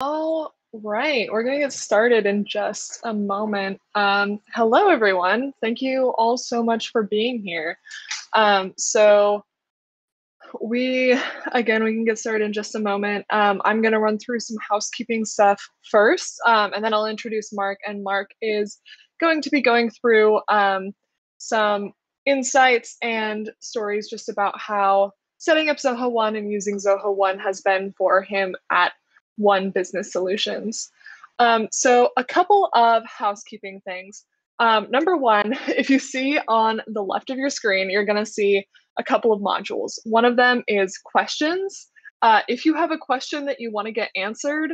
All right, we're going to get started in just a moment. Hello, everyone. Thank you all so much for being here. So we can get started in just a moment. I'm going to run through some housekeeping stuff first, and then I'll introduce Marc. And Marc is going to be going through some insights and stories just about how setting up Zoho One and using Zoho One has been for him at One Business Solutions. So a couple of housekeeping things. Number one, if you see on the left of your screen, you're going to see a couple of modules. One of them is questions. If you have a question that you want to get answered,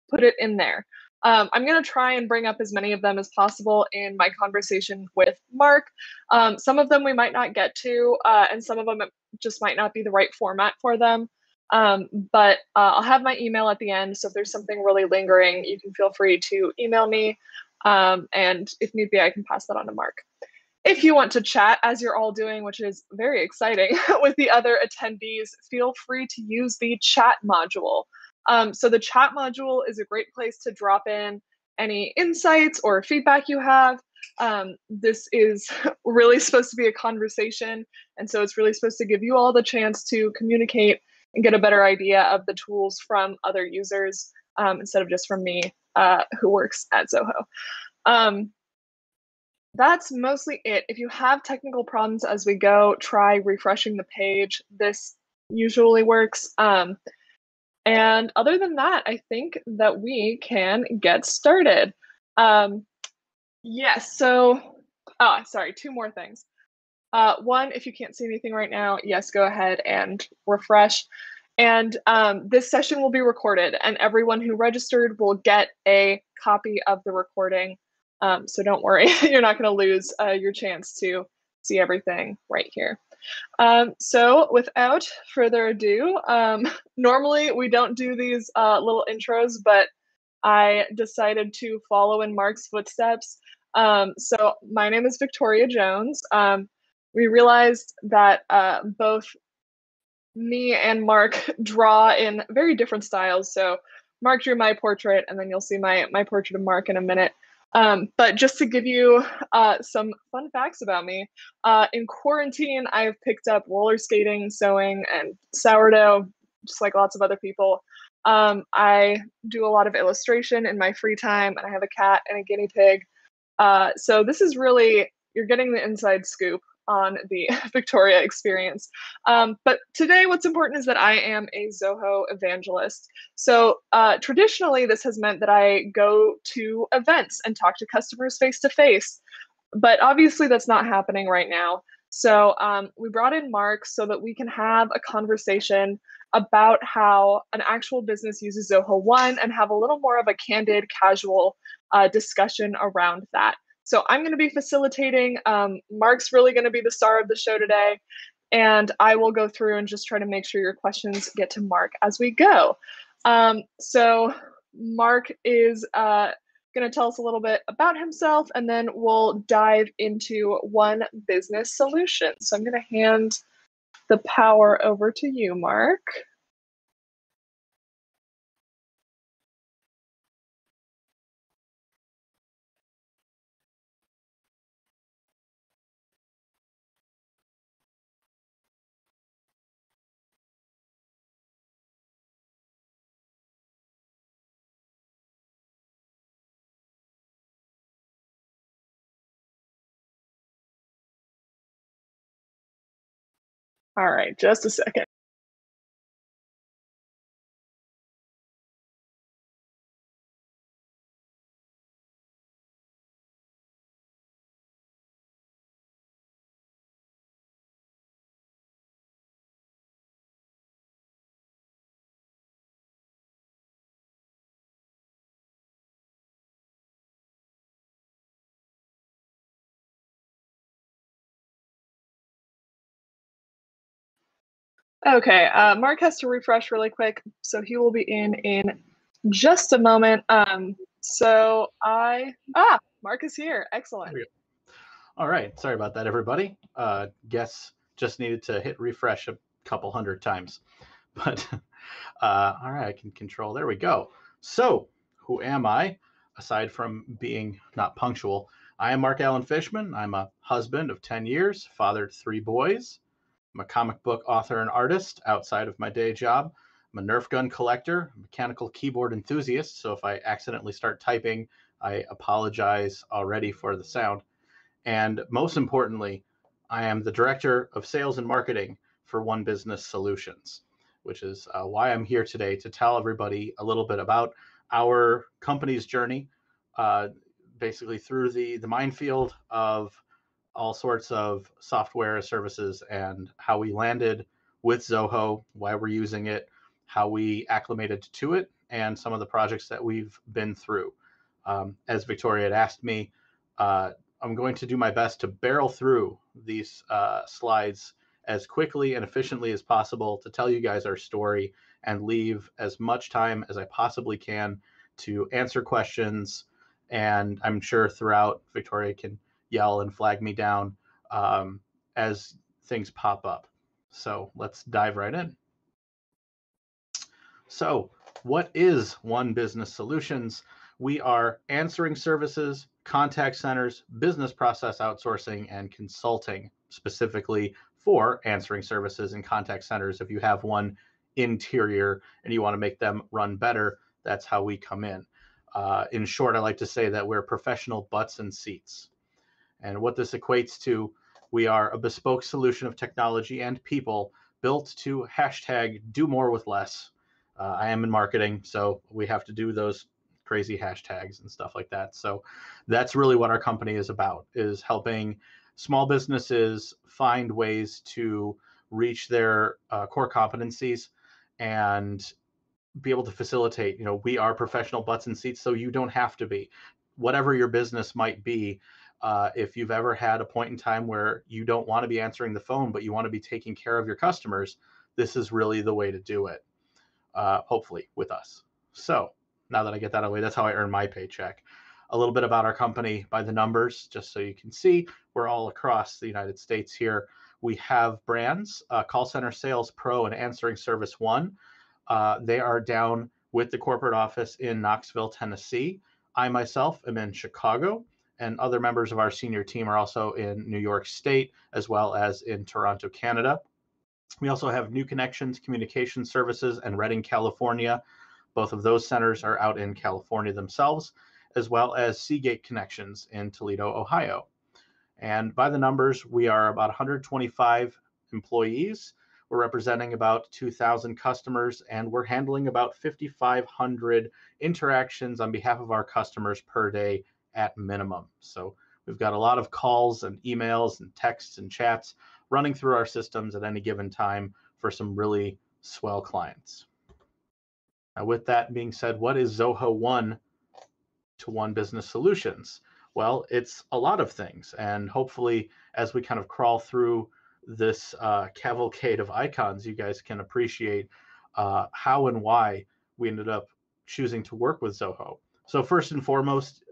put it in there. I'm going to try and bring up as many of them as possible in my conversation with Marc. Some of them we might not get to, and some of them just might not be the right format for them. But I'll have my email at the end, so if there's something really lingering, you can feel free to email me, and if need be, I can pass that on to Marc. If you want to chat, as you're all doing, which is very exciting, with the other attendees, feel free to use the chat module. So the chat module is a great place to drop in any insights or feedback you have. This is really supposed to be a conversation, and so it's really supposed to give you all the chance to communicate and get a better idea of the tools from other users, instead of just from me, who works at Zoho. That's mostly it. If you have technical problems as we go, try refreshing the page. This usually works. And other than that, I think that we can get started. Yes, so, sorry, two more things. One, if you can't see anything right now, yes, go ahead and refresh. And this session will be recorded, and everyone who registered will get a copy of the recording. So don't worry, you're not going to lose your chance to see everything right here. So without further ado, normally we don't do these little intros, but I decided to follow in Marc's footsteps. So my name is Victoria Jones. We realized that both me and Marc draw in very different styles. So Marc drew my portrait, and then you'll see my portrait of Marc in a minute. But just to give you some fun facts about me, in quarantine, I've picked up roller skating, sewing, and sourdough, just like lots of other people. I do a lot of illustration in my free time, and I have a cat and a guinea pig. So this is really, you're getting the inside scoop on the Victoria experience. But today what's important is that I am a Zoho Evangelist. So traditionally this has meant that I go to events and talk to customers face to face, but obviously that's not happening right now. So we brought in Marc so that we can have a conversation about how an actual business uses Zoho One and have a little more of a candid, casual discussion around that. So I'm going to be facilitating. Marc's really going to be the star of the show today, and I will go through and just try to make sure your questions get to Marc as we go. So Marc is going to tell us a little bit about himself, and then we'll dive into One Business Solution. So I'm going to hand the power over to you, Marc. All right, just a second. Okay, Marc has to refresh really quick, so he will be in just a moment. Marc is here. Excellent. All right, sorry about that, everybody. Guess just needed to hit refresh a couple hundred times, but all right, I can control. There we go. So, who am I? Aside from being not punctual, I am Marc Fishman. I'm a husband of 10 years, father to 3 boys. I'm a comic book author and artist outside of my day job. I'm a Nerf gun collector, mechanical keyboard enthusiast. So if I accidentally start typing, I apologize already for the sound. And most importantly, I am the director of sales and marketing for One Business Solutions, which is why I'm here today to tell everybody a little bit about our company's journey, basically through the minefield of all sorts of software services and how we landed with Zoho, why we're using it, how we acclimated to it, and some of the projects that we've been through. As Victoria had asked me, I'm going to do my best to barrel through these slides as quickly and efficiently as possible to tell you guys our story and leave as much time as I possibly can to answer questions. And I'm sure throughout, Victoria can yell and flag me down as things pop up. So let's dive right in. So what is One Business Solutions? We are answering services, contact centers, business process outsourcing, and consulting, specifically for answering services and contact centers. If you have one interior and you want to make them run better, that's how we come in. In short, I like to say that we're professional butts and seats. And what this equates to, we are a bespoke solution of technology and people built to hashtag do more with less. I am in marketing, so we have to do those crazy hashtags and stuff like that. So that's really what our company is about, is helping small businesses find ways to reach their core competencies and be able to facilitate. We are professional butts and seats, so you don't have to be. Whatever your business might be, if you've ever had a point in time where you don't want to be answering the phone, but you want to be taking care of your customers, this is really the way to do it, hopefully with us. So now that I get that out of the way, that's how I earn my paycheck. A little bit about our company by the numbers, just so you can see. We're all across the United States here. We have brands, Call Center Sales Pro and Answering Service One. They are down with the corporate office in Knoxville, Tennessee. I myself am in Chicago, and other members of our senior team are also in New York State, as well as in Toronto, Canada. We also have New Connections Communication Services and Redding, California. Both of those centers are out in California themselves, as well as Seagate Connections in Toledo, Ohio. And by the numbers, we are about 125 employees. We're representing about 2,000 customers, and we're handling about 5,500 interactions on behalf of our customers per day at minimum. So we've got a lot of calls and emails and texts and chats running through our systems at any given time for some really swell clients. Now, with that being said, what is Zoho One to One Business Solutions? Well, it's a lot of things, and hopefully as we kind of crawl through this cavalcade of icons, you guys can appreciate how and why we ended up choosing to work with Zoho. So first and foremost,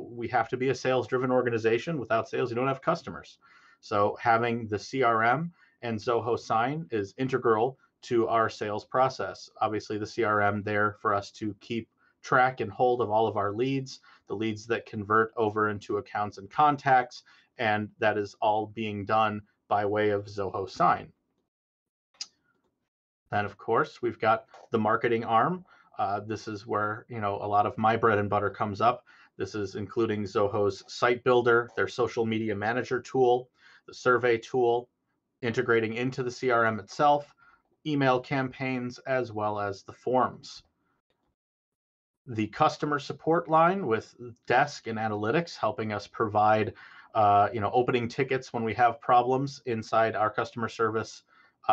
we have to be a sales-driven organization. Without sales, you don't have customers. So having the CRM and Zoho Sign is integral to our sales process. Obviously, the CRM there for us to keep track and hold of all of our leads, the leads that convert over into accounts and contacts, and that is all being done by way of Zoho Sign. Then, of course, we've got the marketing arm. This is where a lot of my bread and butter comes up. This is including Zoho's Site Builder, their social media manager tool, the survey tool, integrating into the CRM itself, email campaigns, as well as the forms. The customer support line with desk and analytics helping us provide opening tickets when we have problems inside our customer service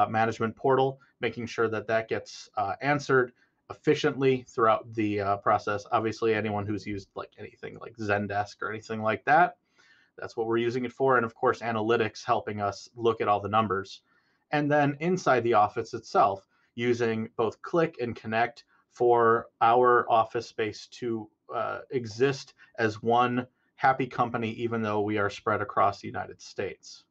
management portal, making sure that gets answered efficiently throughout the process. Obviously, anyone who's used anything like Zendesk or anything like that, that's what we're using it for. And of course, analytics helping us look at all the numbers. And then inside the office itself, using both Click and Connect for our office space to exist as one happy company, even though we are spread across the United States.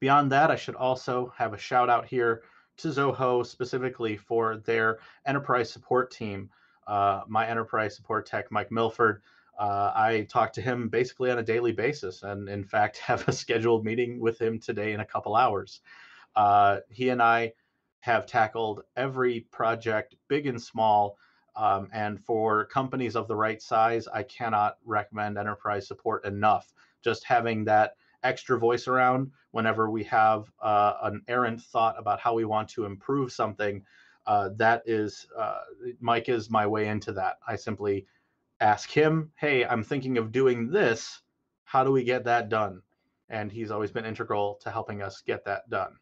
Beyond that, I should also have a shout out here to Zoho specifically for their enterprise support team. My enterprise support tech, Mike Milford, I talk to him basically on a daily basis, and in fact have a scheduled meeting with him today in a couple hours. He and I have tackled every project, big and small. And for companies of the right size, I cannot recommend enterprise support enough. Just having that extra voice around whenever we have an errant thought about how we want to improve something, Mike is my way into that. I simply ask him, hey, I'm thinking of doing this. How do we get that done? And he's always been integral to helping us get that done.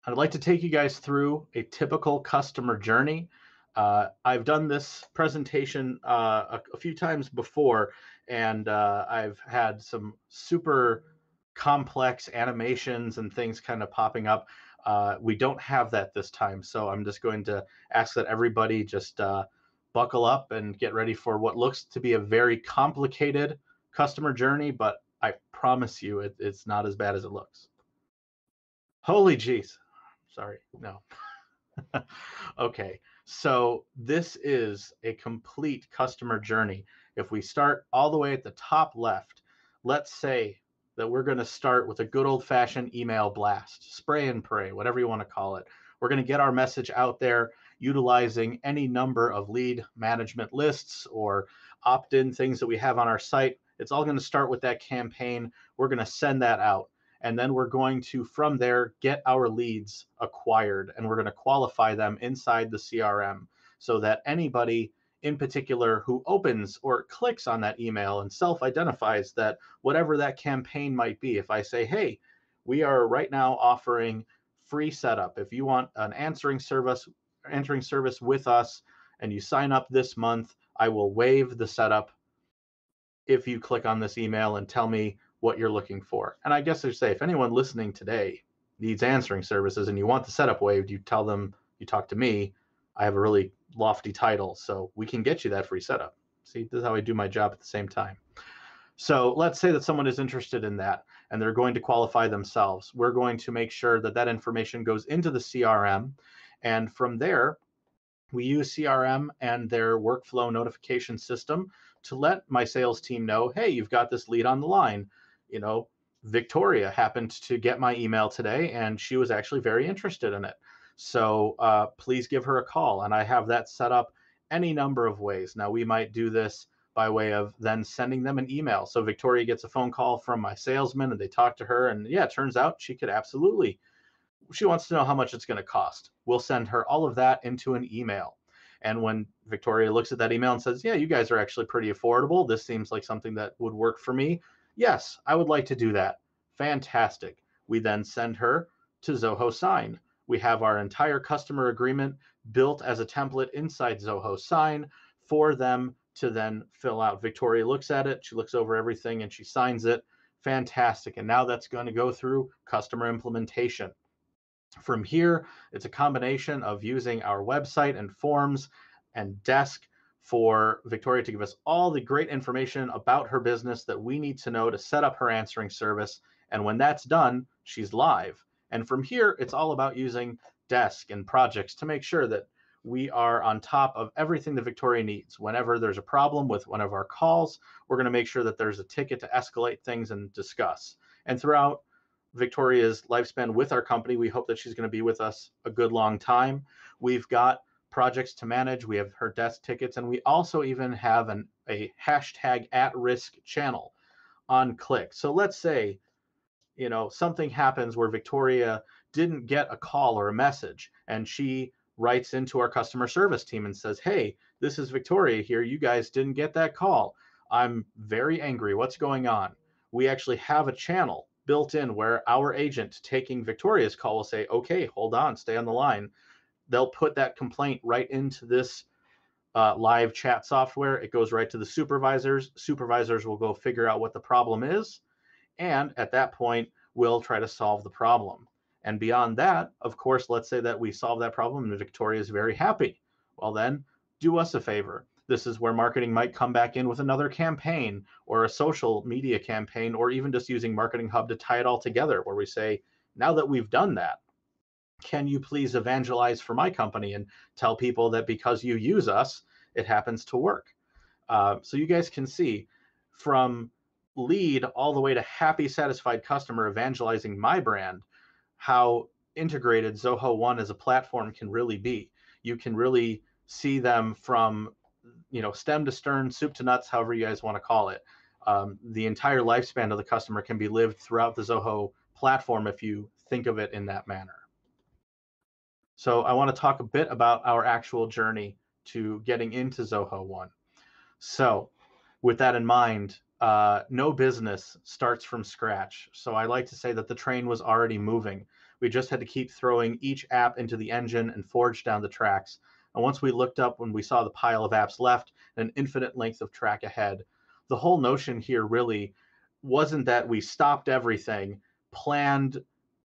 I'd like to take you guys through a typical customer journey. I've done this presentation a few times before, and I've had some super complex animations and things kind of popping up. We don't have that this time, so I'm just going to ask that everybody just buckle up and get ready for what looks to be a very complicated customer journey, but I promise you it's not as bad as it looks. Holy jeez. Sorry, no. Okay, so this is a complete customer journey. If we start all the way at the top left, let's say that we're going to start with a good old-fashioned email blast, spray and pray, whatever you want to call it. We're going to get our message out there utilizing any number of lead management lists or opt-in things that we have on our site. It's all going to start with that campaign. We're going to send that out. And then we're going to, from there, get our leads acquired, and we're going to qualify them inside the CRM so that anybody in particular who opens or clicks on that email and self-identifies that whatever that campaign might be, if I say, hey, we are right now offering free setup. If you want an answering service with us and you sign up this month, I will waive the setup if you click on this email and tell me what you're looking for. And I guess I should say, if anyone listening today needs answering services and you want the setup waived, you tell them you talk to me. I have a really lofty title, so we can get you that free setup. See, this is how I do my job at the same time. So let's say that someone is interested in that and they're going to qualify themselves. We're going to make sure that that information goes into the CRM. And from there, we use CRM and their workflow notification system to let my sales team know, hey, you've got this lead on the line. You know, Victoria happened to get my email today and she was actually very interested in it. So please give her a call. And I have that set up any number of ways. Now, we might do this by way of then sending them an email. So Victoria gets a phone call from my salesman and they talk to her. And yeah, it turns out she wants to know how much it's going to cost. We'll send her all of that into an email. And when Victoria looks at that email and says, yeah, you guys are actually pretty affordable. This seems like something that would work for me. Yes, I would like to do that. Fantastic. We then send her to Zoho Sign. We have our entire customer agreement built as a template inside Zoho Sign for them to then fill out. Victoria looks at it. She looks over everything and she signs it. Fantastic. And now that's going to go through customer implementation. From here, it's a combination of using our website and forms and desk for Victoria to give us all the great information about her business that we need to know to set up her answering service. And when that's done, she's live. And from here, it's all about using desk and projects to make sure that we are on top of everything that Victoria needs. Whenever there's a problem with one of our calls, we're going to make sure that there's a ticket to escalate things and discuss. And throughout Victoria's lifespan with our company, we hope that she's going to be with us a good long time. We've got projects to manage. We have her desk tickets, and we also even have a hashtag @risk channel on click. So let's say, you know, something happens where Victoria didn't get a call or a message, and she writes into our customer service team and says, hey, this is Victoria here. You guys didn't get that call. I'm very angry. What's going on? We actually have a channel built in where our agent taking Victoria's call will say, okay, hold on, stay on the line. They'll put that complaint right into this live chat software. It goes right to the supervisors. Supervisors will go figure out what the problem is. And at that point, we'll try to solve the problem. And beyond that, of course, let's say that we solve that problem and Victoria is very happy. Well, then do us a favor. This is where marketing might come back in with another campaign or a social media campaign, or even just using Marketing Hub to tie it all together, where we say, now that we've done that, can you please evangelize for my company and tell people that because you use us, it happens to work? So you guys can see from lead all the way to happy, satisfied customer evangelizing my brand, how integrated Zoho One as a platform can really be. You can really see them from, stem to stern, soup to nuts, however you guys want to call it. The entire lifespan of the customer can be lived throughout the Zoho platform if you think of it in that manner. So I want to talk a bit about our actual journey to getting into Zoho One. So with that in mind, no business starts from scratch. So I like to say that the train was already moving. We just had to keep throwing each app into the engine and forge down the tracks. And once we looked up, when we saw the pile of apps left and an infinite length of track ahead, the whole notion here really wasn't that we stopped everything, planned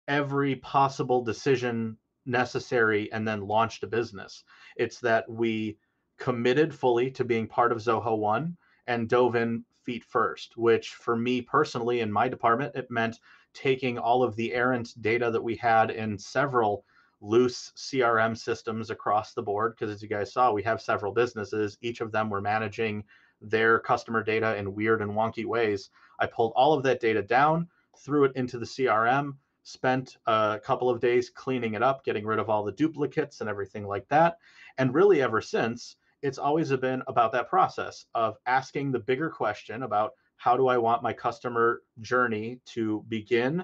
every possible decision necessary, and then launched a business. It's that we committed fully to being part of Zoho One and dove in feet first, which for me personally in my department, it meant taking all of the errant data that we had in several loose CRM systems across the board. Because as you guys saw, we have several businesses. Each of them were managing their customer data in weird and wonky ways. I pulled all of that data down, threw it into the CRM, spent a couple of days cleaning it up, getting rid of all the duplicates and everything like that. And really ever since, it's always been about that process of asking the bigger question about how do I want my customer journey to begin,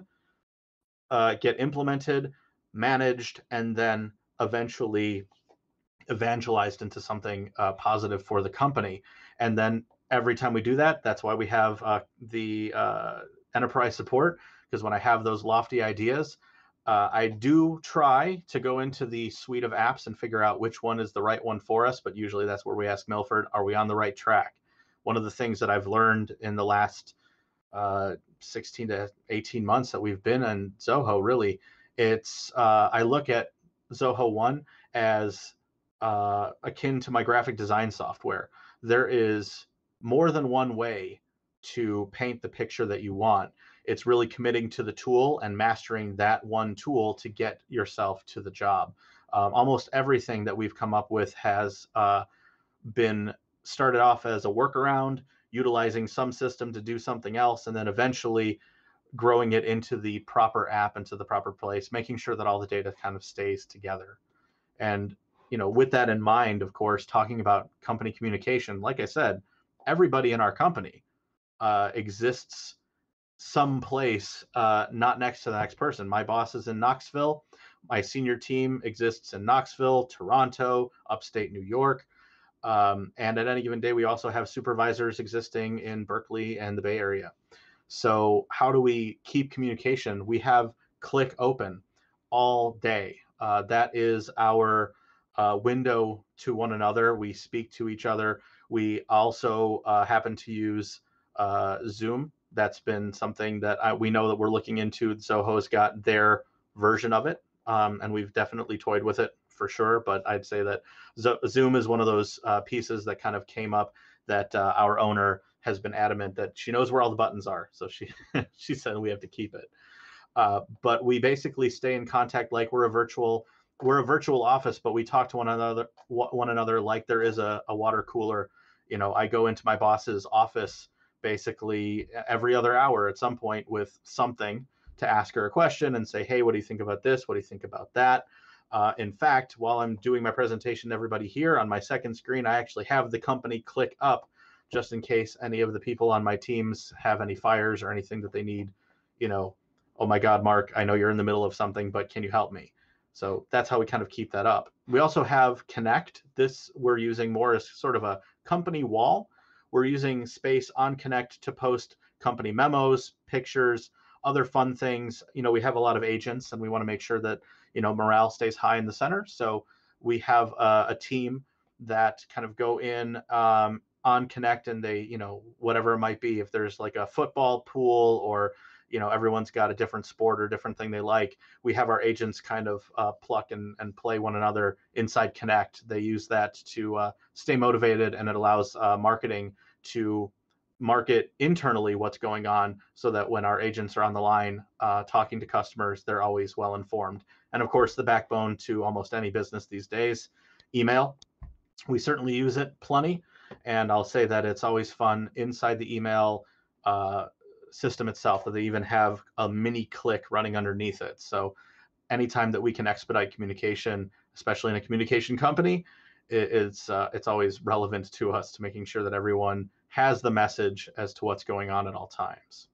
get implemented, managed, and then eventually evangelized into something positive for the company. And then every time we do that, that's why we have the enterprise support, because when I have those lofty ideas, I do try to go into the suite of apps and figure out which one is the right one for us, but usually that's where we ask Milford, are we on the right track? One of the things that I've learned in the last 16 to 18 months that we've been in Zoho, really, it's I look at Zoho One as akin to my graphic design software. There is more than one way to paint the picture that you want. It's really committing to the tool and mastering that one tool to get yourself to the job. Almost everything that we've come up with has been started off as a workaround, utilizing some system to do something else, and then eventually growing it into the proper app, into the proper place, making sure that all the data kind of stays together. And with that in mind, of course, talking about company communication, like I said, everybody in our company exists someplace not next to the next person. My boss is in Knoxville. My senior team exists in Knoxville, Toronto, upstate New York. And at any given day, we also have supervisors existing in Berkeley and the Bay Area. So how do we keep communication? We have Click open all day. That is our window to one another. We speak to each other. We also happen to use Zoom. That's been something that we know that we're looking into. Zoho's got their version of it, and we've definitely toyed with it for sure. But I'd say that Zoom is one of those pieces that kind of came up that our owner has been adamant that she knows where all the buttons are. So she she said we have to keep it. But we basically stay in contact like we're a virtual office, but we talk to one another like there is a water cooler. I go into my boss's office basically every other hour at some point with something to ask her a question and say, hey, what do you think about this? What do you think about that? In fact, while I'm doing my presentation to everybody here on my second screen, I actually have the company click up just in case any of the people on my teams have any fires or anything that they need, oh my God, Mark, I know you're in the middle of something, but can you help me? So that's how we kind of keep that up. We also have Connect. This we're using more as sort of a company wall. We're using space on Connect to post company memos, pictures, other fun things. We have a lot of agents and we want to make sure that, morale stays high in the center. So we have a team that kind of go in on Connect and they, whatever it might be, if there's like a football pool or everyone's got a different sport or different thing they like, we have our agents kind of pluck and play one another inside Connect. They use that to stay motivated, and it allows marketing to market internally what's going on so that when our agents are on the line talking to customers, they're always well informed. And of course, the backbone to almost any business these days, email. We certainly use it plenty. And I'll say that it's always fun inside the email system itself that they even have a mini click running underneath it. So anytime that we can expedite communication, especially in a communication company, it's always relevant to us to making sure that everyone has the message as to what's going on at all times.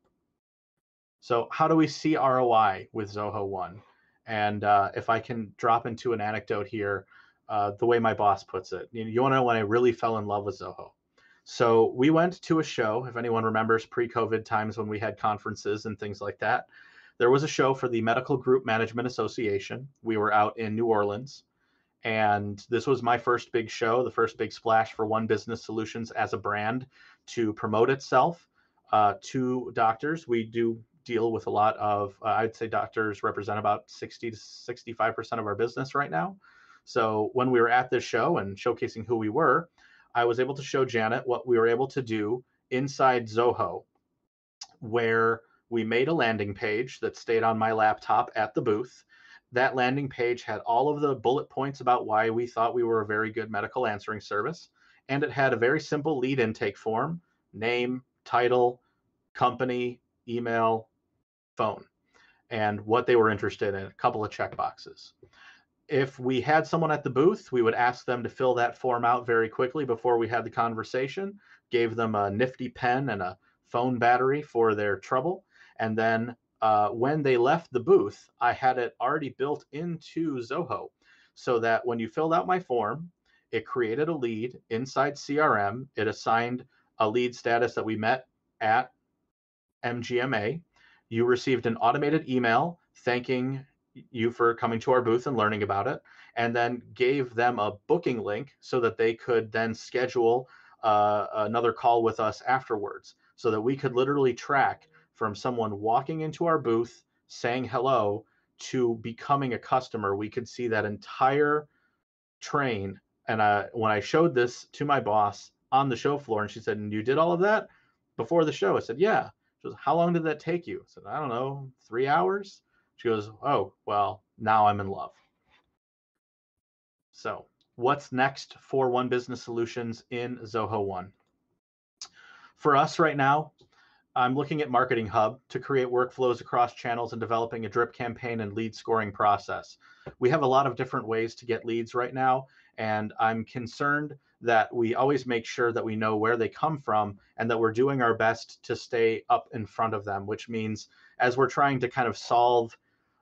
So how do we see ROI with Zoho One? And if I can drop into an anecdote here, the way my boss puts it, you want to know when I really fell in love with Zoho. So we went to a show, if anyone remembers pre-COVID times when we had conferences and things like that. There was a show for the Medical Group Management Association. We were out in New Orleans, and this was my first big show, the first big splash for One Business Solutions as a brand to promote itself to doctors. We do deal with a lot of, I'd say doctors represent about 60 to 65% of our business right now. So when we were at this show and showcasing who we were, I was able to show Janet what we were able to do inside Zoho, where we made a landing page that stayed on my laptop at the booth. That landing page had all of the bullet points about why we thought we were a very good medical answering service. And it had a very simple lead intake form: name, title, company, email, phone, and what they were interested in, a couple of check boxes. If we had someone at the booth, we would ask them to fill that form out very quickly before we had the conversation, gave them a nifty pen and a phone battery for their trouble. And then when they left the booth, I had it already built into Zoho so that when you filled out my form, it created a lead inside CRM. It assigned a lead status that we met at MGMA. You received an automated email thanking you for coming to our booth and learning about it, and then gave them a booking link so that they could then schedule another call with us afterwards, so that we could literally track from someone walking into our booth saying hello to becoming a customer. We could see that entire train. And when I showed this to my boss on the show floor, and she said, "And you did all of that before the show?" I said, "Yeah." She goes, "How long did that take you?" I said, "I don't know, 3 hours." She goes, "Oh, well, now I'm in love." So what's next for One Business Solutions in Zoho One? For us right now, I'm looking at Marketing Hub to create workflows across channels and developing a drip campaign and lead scoring process. We have a lot of different ways to get leads right now, and I'm concerned that we always make sure that we know where they come from and that we're doing our best to stay up in front of them, which means as we're trying to kind of solve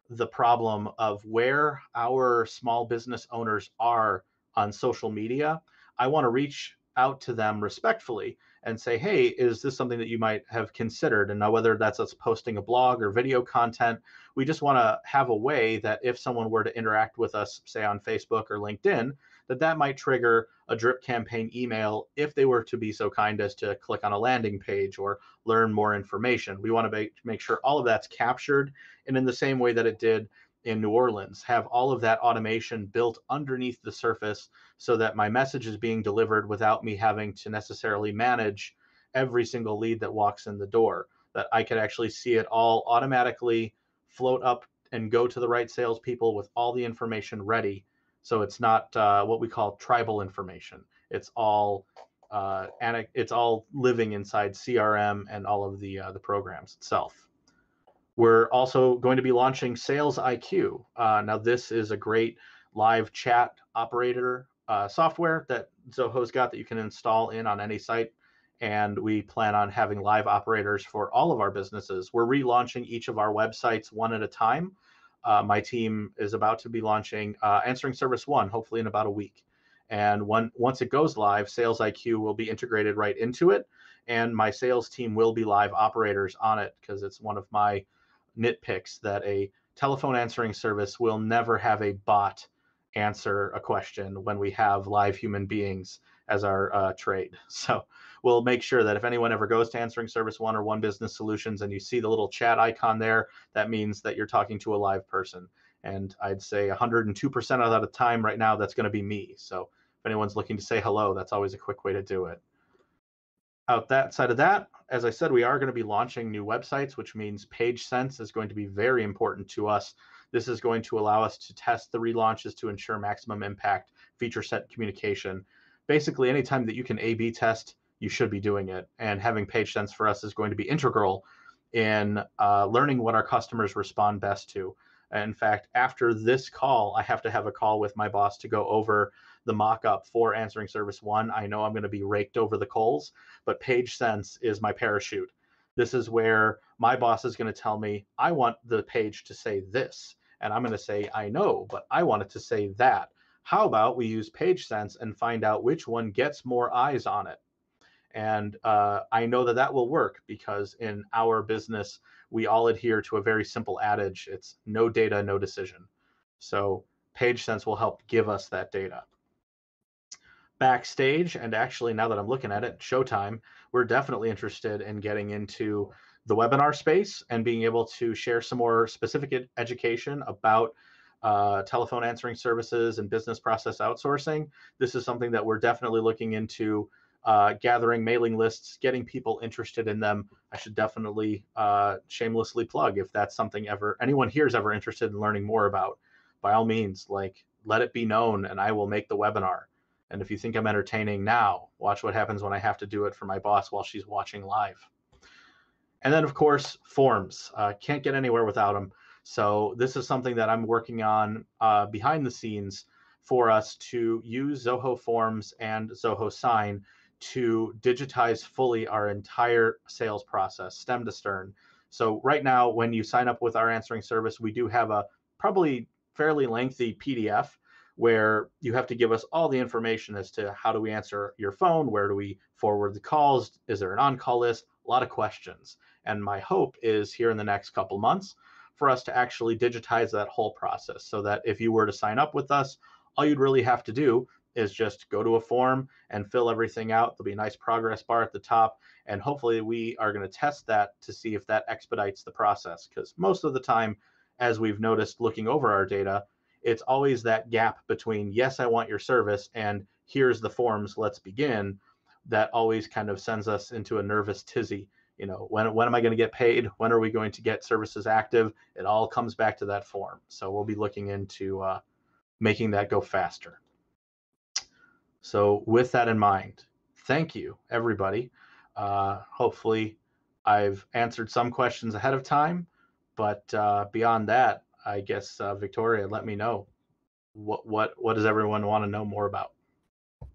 the problem of where our small business owners are on social media, I want to reach out to them respectfully and say, "Hey, is this something that you might have considered?" And now, whether that's us posting a blog or video content, we just want to have a way that if someone were to interact with us, say on Facebook or LinkedIn, that might trigger a drip campaign email if they were to be so kind as to click on a landing page or learn more information. We want to make sure all of that's captured, and in the same way that it did in New Orleans, have all of that automation built underneath the surface so that my message is being delivered without me having to necessarily manage every single lead that walks in the door, that I could actually see it all automatically float up and go to the right salespeople with all the information ready. So it's not what we call tribal information. It's all it's all living inside CRM and all of the programs itself. We're also going to be launching Sales IQ. Now, this is a great live chat operator software that Zoho's got that you can install in on any site. And we plan on having live operators for all of our businesses. We're relaunching each of our websites one at a time. My team is about to be launching Answering Service One, hopefully in about a week. And once it goes live, Sales IQ will be integrated right into it. And my sales team will be live operators on it, because it's one of my nitpicks that a telephone answering service will never have a bot answer a question when we have live human beings as our trade. So we'll make sure that if anyone ever goes to Answering Service One or One Business Solutions and you see the little chat icon there, that means that you're talking to a live person. And I'd say 102% of the time right now, that's going to be me. So if anyone's looking to say hello, that's always a quick way to do it. outside of that, as I said, we are going to be launching new websites, which means page sense is going to be very important to us. This is going to allow us to test the relaunches to ensure maximum impact, feature set communication. Basically, anytime that you can A/B test, you should be doing it. And having page sense for us is going to be integral in learning what our customers respond best to. In fact, after this call, I have to have a call with my boss to go over the mock-up for Answering Service 1. I know I'm going to be raked over the coals, but page sense is my parachute. This is where my boss is going to tell me, I want the page to say this. And I'm going to say, I know, but I want it to say that. How about we use page sense and find out which one gets more eyes on it? And I know that that will work because in our business, we all adhere to a very simple adage. It's no data, no decision. So PageSense will help give us that data. Backstage, and actually now that I'm looking at it, Showtime, we're definitely interested in getting into the webinar space and being able to share some more specific education about telephone answering services and business process outsourcing. This is something that we're definitely looking into, gathering mailing lists, getting people interested in them. I should definitely shamelessly plug if that's something anyone here is ever interested in learning more about. By all means, let it be known and I will make the webinar. And if you think I'm entertaining now, watch what happens when I have to do it for my boss while she's watching live. And then, of course, forms. Can't get anywhere without them. So this is something that I'm working on behind the scenes for us to use Zoho Forms and Zoho Sign to digitize fully our entire sales process, stem to stern. So right now, when you sign up with our answering service, we do have a probably fairly lengthy PDF where you have to give us all the information as to how do we answer your phone, where do we forward the calls, is there an on-call list, a lot of questions. And my hope is here in the next couple months for us to actually digitize that whole process so that if you were to sign up with us, all you'd really have to do is just go to a form and fill everything out. There'll be a nice progress bar at the top. And hopefully we are going to test that to see if that expedites the process. Because most of the time, as we've noticed looking over our data, it's always that gap between, yes, I want your service, and here's the forms, let's begin, that always kind of sends us into a nervous tizzy. You know, when am I going to get paid? When are we going to get services active? It all comes back to that form. So we'll be looking into making that go faster. So with that in mind, thank you, everybody. Hopefully I've answered some questions ahead of time, but beyond that, I guess, Victoria, let me know what does everyone want to know more about?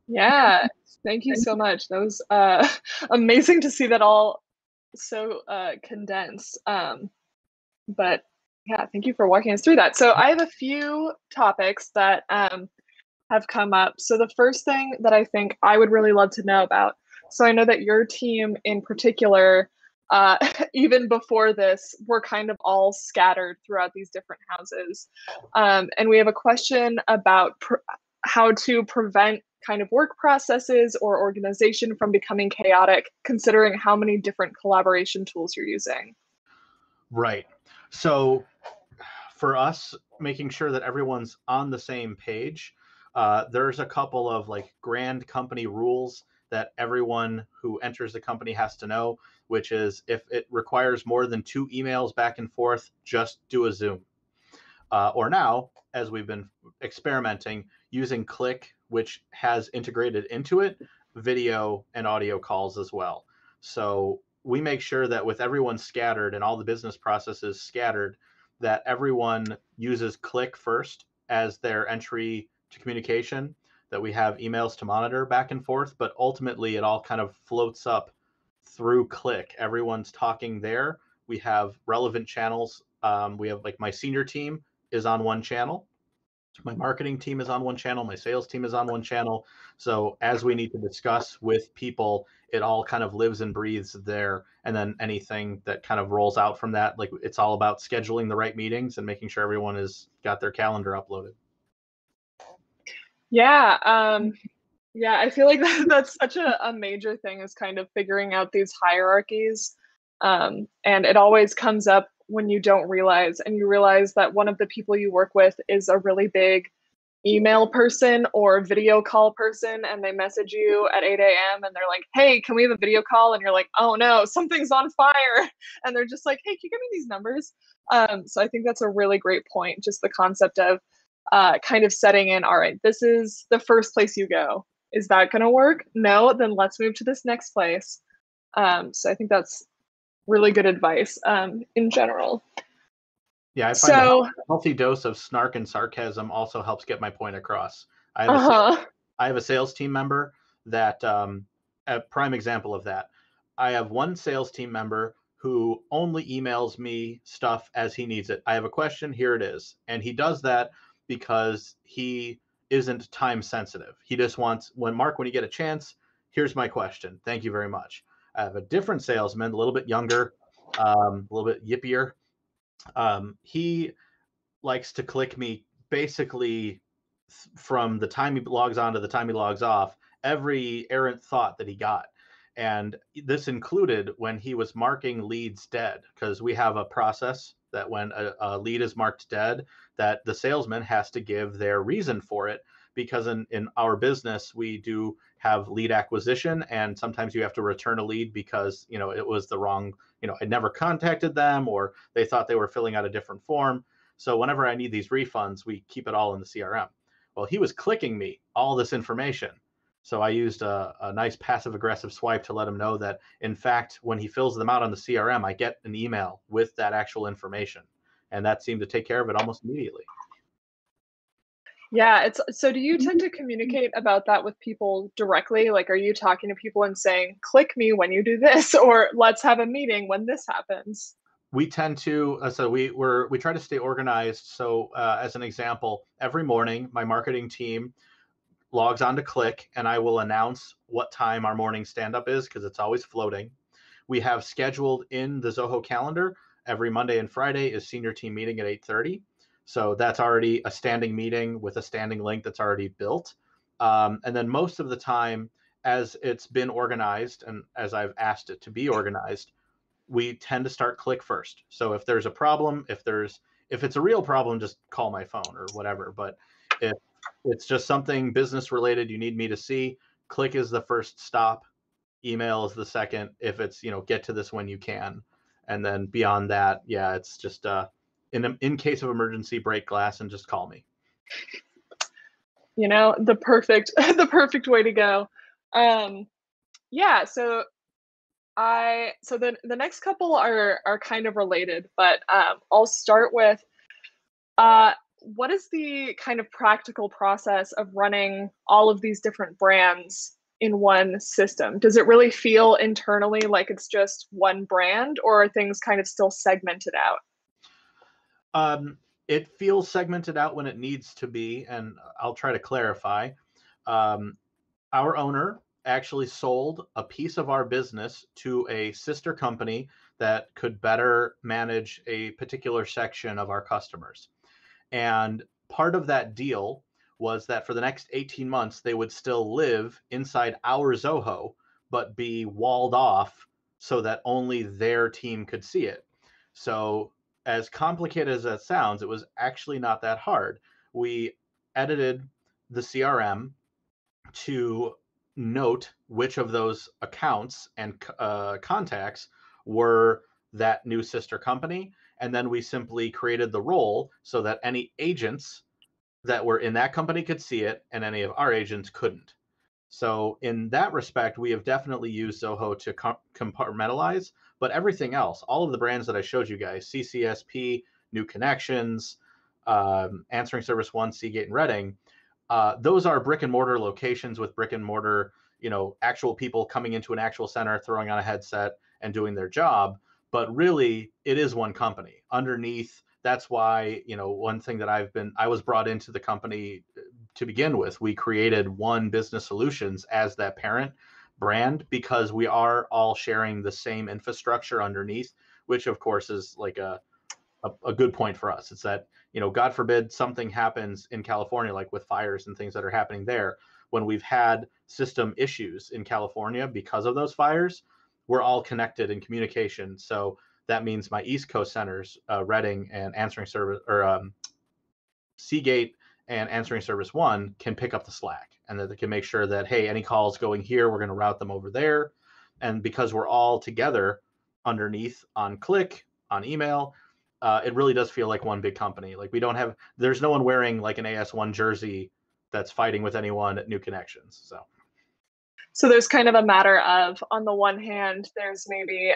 Yeah, thank you so much. That was amazing to see that all so condensed. But yeah, thank you for walking us through that. So I have a few topics that have come up. So the first thing that I think I would really love to know about. So I know that your team in particular, even before this, were kind of all scattered throughout these different houses. And we have a question about how to prevent kind of work processes or organization from becoming chaotic, considering how many different collaboration tools you're using. Right. So for us, making sure that everyone's on the same page, there's a couple of grand company rules that everyone who enters the company has to know, which is if it requires more than 2 emails back and forth, just do a Zoom. Or now, as we've been experimenting, using Click, which has integrated into it video and audio calls as well. So we make sure that with everyone scattered and all the business processes scattered, that everyone uses Click first as their entry to communication, that we have emails to monitor back and forth, but ultimately it all kind of floats up through Click. Everyone's talking there. We have relevant channels. We have my senior team is on one channel. My marketing team is on one channel. My sales team is on one channel. So as we need to discuss with people, it all kind of lives and breathes there. And then anything that kind of rolls out from that, it's all about scheduling the right meetings and making sure everyone has got their calendar uploaded. Yeah. Yeah, I feel like that's such a major thing, is kind of figuring out these hierarchies. And it always comes up when you don't realize, and you realize that one of the people you work with is a really big email person or video call person and they message you at 8 a.m. and they're like, hey, can we have a video call? And you're like, oh no, something's on fire. And they're just like, hey, can you give me these numbers? So I think that's a really great point. Just the concept of kind of setting in, all right, this is the first place you go. Is that going to work? No, then let's move to this next place. So I think that's really good advice in general. Yeah, I find So, a healthy dose of snark and sarcasm also helps get my point across. I have a sales team member that, a prime example of that. I have one sales team member who only emails me stuff as he needs it. I have a question, here it is. And he does that because he isn't time sensitive. He just wants, when you get a chance, here's my question. Thank you very much. I have a different salesman, a little bit younger, a little bit yippier. He likes to click me basically from the time he logs on to the time he logs off, every errant thought that he got. And this included when he was marking leads dead, because we have a process that when a lead is marked dead, that the salesman has to give their reason for it. Because in our business, we do have lead acquisition, and sometimes you have to return a lead because it was the wrong, I never contacted them, or they thought they were filling out a different form. So whenever I need these refunds, we keep it all in the CRM. Well, he was clicking me all this information. So I used a nice passive aggressive swipe to let him know that, in fact, when he fills them out on the CRM, I get an email with that actual information. And that seemed to take care of it almost immediately. yeah, so do you tend to communicate about that with people directly? Like, are you talking to people and saying, click me when you do this, or let's have a meeting when this happens? We tend to we try to stay organized. So as an example, every morning my marketing team logs on to Click, and I will announce what time our morning stand up is because it's always floating. We have scheduled in the Zoho calendar every Monday and Friday is senior team meeting at 8:30. So that's already a standing meeting with a standing link that's already built. And then most of the time, as it's been organized and as I've asked it to be organized, we tend to start Click first. So if there's a problem, if it's a real problem, just call my phone or whatever. But if it's just something business related you need me to see, Click is the first stop, email is the second. If it's get to this when you can, and then beyond that, yeah, it's just in case of emergency, break glass and just call me. The perfect way to go. Yeah, so the next couple are kind of related, but I'll start with what is the kind of practical process of running all of these different brands in one system? Does it really feel internally like it's just one brand, or are things kind of still segmented out? It feels segmented out when it needs to be, and I'll try to clarify. Our owner actually sold a piece of our business to a sister company that could better manage a particular section of our customers. And part of that deal was that for the next 18 months, they would still live inside our Zoho, but be walled off so that only their team could see it. So, as complicated as that sounds, it was actually not that hard. We edited the CRM to note which of those accounts and contacts were that new sister company. And then we simply created the role so that any agents that were in that company could see it and any of our agents couldn't. So in that respect, we have definitely used Zoho to compartmentalize, but everything else, all of the brands that I showed you guys, CCSP, New Connections, Answering Service One, Seagate, and Reading, those are brick and mortar locations with brick and mortar, actual people coming into an actual center, throwing on a headset and doing their job. But really, it is one company underneath. That's why, one thing that I was brought into the company to begin with. We created One Business Solutions as that parent brand because we are all sharing the same infrastructure underneath, which of course is like a good point for us. It's that, God forbid something happens in California, like with fires and things that are happening there. When we've had system issues in California because of those fires, we're all connected in communication. So that means my East Coast centers, Reading and Answering Service, or Seagate and answering service one can pick up the slack, and that they can make sure that, hey, any calls going here, we're going to route them over there. And because we're all together underneath on Click, on email, it really does feel like one big company. Like there's no one wearing like an AS1 jersey that's fighting with anyone at New Connections. So there's kind of a matter of, on the one hand, there's maybe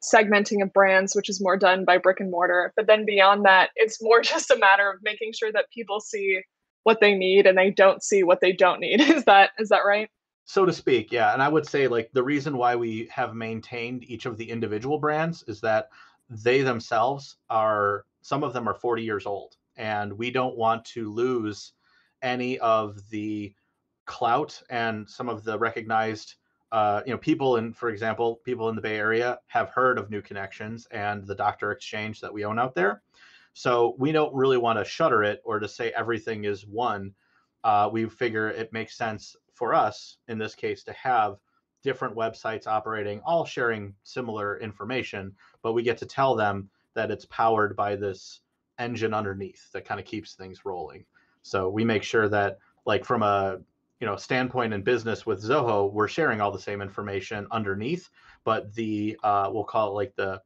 segmenting of brands, which is more done by brick and mortar. But then beyond that, it's more just a matter of making sure that people see what they need and they don't see what they don't need. Is that right? So to speak, yeah. And I would say like the reason why we have maintained each of the individual brands is that they themselves some of them are 40 years old, and we don't want to lose any of the clout and some of the recognized people for example, people in the Bay Area have heard of New Connections and the Doctor Exchange that we own out there. So we don't really want to shutter it or to say everything is one. We figure it makes sense for us in this case to have different websites operating, all sharing similar information, but we get to tell them that it's powered by this engine underneath that kind of keeps things rolling. So we make sure that, like, from a standpoint in business with Zoho, we're sharing all the same information underneath, but the we'll call it like the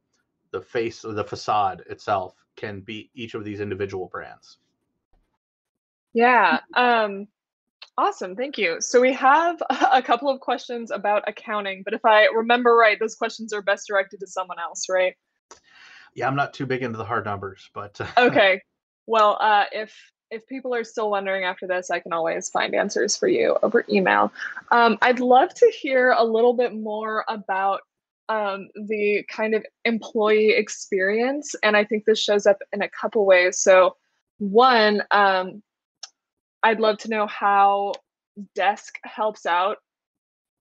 face or the facade itself can be each of these individual brands. Yeah. Awesome. Thank you. So we have a couple of questions about accounting, but if I remember right, those questions are best directed to someone else, right? Yeah, I'm not too big into the hard numbers, but Okay. Well, if people are still wondering after this, I can always find answers for you over email. I'd love to hear a little bit more about the kind of employee experience, and I think this shows up in a couple ways. So, one, I'd love to know how Desk helps out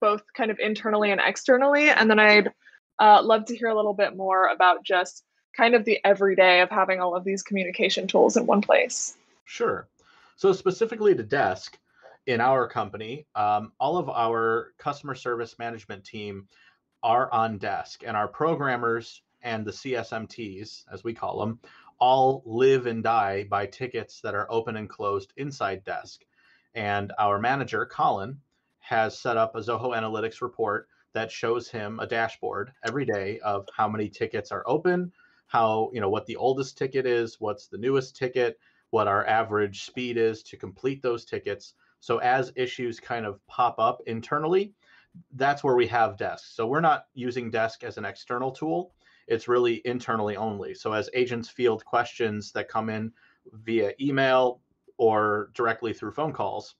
both kind of internally and externally, and then I'd love to hear a little bit more about just kind of the everyday of having all of these communication tools in one place. Sure. So specifically to Desk, in our company, all of our customer service management team are on Desk, and our programmers and the CSMTs, as we call them, all live and die by tickets that are open and closed inside Desk. And our manager, Colin, has set up a Zoho Analytics report that shows him a dashboard every day of how many tickets are open, what the oldest ticket is, what's the newest ticket, what our average speed is to complete those tickets. So as issues kind of pop up internally, that's where we have Desk. So we're not using Desk as an external tool. It's really internally only. So as agents field questions that come in via email or directly through phone calls,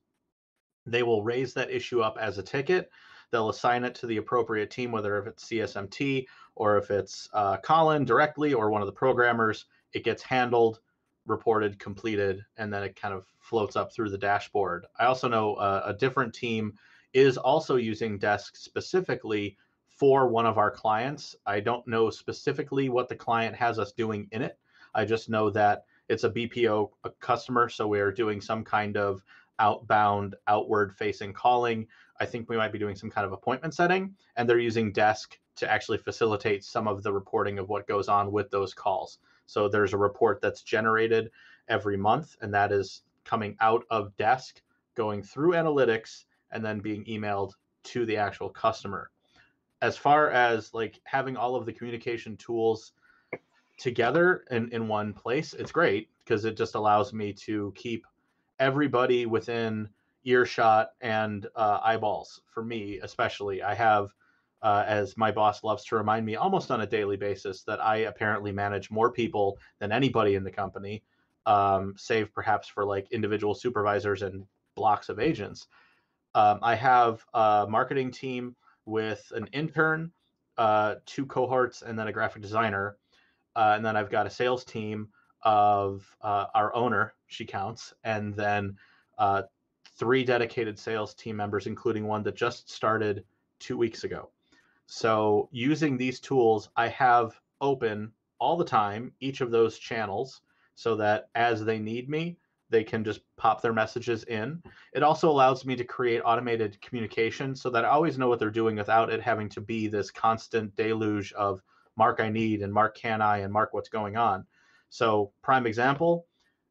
they will raise that issue up as a ticket. They'll assign it to the appropriate team, whether if it's CSMT or if it's Colin directly or one of the programmers. It gets handled, reported, completed, and then it kind of floats up through the dashboard. I also know a different team is also using Desk specifically for one of our clients. I don't know specifically what the client has us doing in it. I just know that it's a BPO customer, so we are doing some kind of outbound, outward-facing calling. I think we might be doing some kind of appointment setting, and they're using Desk to actually facilitate some of the reporting of what goes on with those calls. So there's a report that's generated every month, and that is coming out of Desk, going through analytics, and then being emailed to the actual customer. As far as like having all of the communication tools together in one place, it's great because it just allows me to keep everybody within earshot and eyeballs. For me especially, I have as my boss loves to remind me almost on a daily basis, that I apparently manage more people than anybody in the company, save perhaps for like individual supervisors and blocks of agents. I have a marketing team with an intern, two cohorts, and then a graphic designer. And then I've got a sales team of our owner, she counts, and then three dedicated sales team members, including one that just started 2 weeks ago. So using these tools, I have open all the time, each of those channels, so that as they need me, they can just pop their messages in. It also allows me to create automated communication so that I always know what they're doing without it having to be this constant deluge of Mark, I need, and Mark, can I, and Mark, what's going on. So prime example,